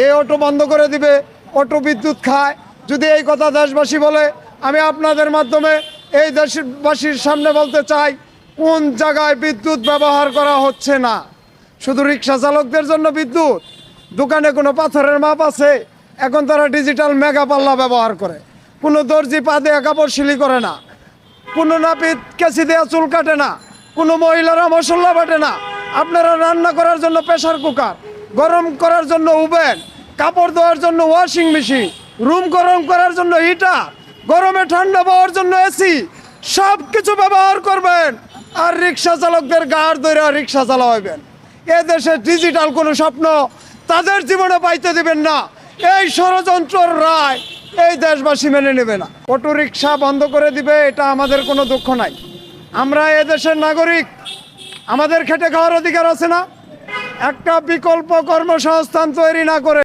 এই অটো বন্ধ করে দিবে, অটো বিদ্যুৎ খায়। যদি এই কথা দেশবাসী বলে, আমি আপনাদের মাধ্যমে এই দেশবাসীর সামনে বলতে চাই, কোন জায়গায় বিদ্যুৎ ব্যবহার করা হচ্ছে না। শুধু রিক্সা চালকদের জন্য বিদ্যুৎ, দোকানে কোনো পাথরের মাপ আছে? এখন তারা ডিজিটাল মেগা পাল্লা ব্যবহার করে। কোনো দর্জি পা দিয়ে কাপড় সিলি করে না, কোনো নাপিত কেঁচি দেওয়া চুল কাটে না, কোনো মহিলারা মশলা বাটে না। আপনারা রান্না করার জন্য প্রেসার কুকার, গরম করার জন্য ওভেন, কাপড় ধোয়ার জন্য ওয়াশিং মেশিন, রুম গরম করার জন্য হিটার, গরমে ঠান্ডা পাওয়ার জন্য এসি, সব কিছু ব্যবহার করবেন। আর রিক্সা চালকদের গাড় ধরে রিক্সা চালাবেন। এ দেশে ডিজিটাল কোনো স্বপ্ন তাদের জীবনে পাইতে দিবেন না। এই ষড়যন্ত্রের রায় এই দেশবাসী মেনে নেবে না। অটো রিক্সা বন্ধ করে দিবে, এটা আমাদের কোনো দুঃখ নাই। আমরা এ দেশের নাগরিক, আমাদের খেটে খাওয়ার অধিকার আছে না? একটা বিকল্প কর্মসংস্থান তৈরি না করে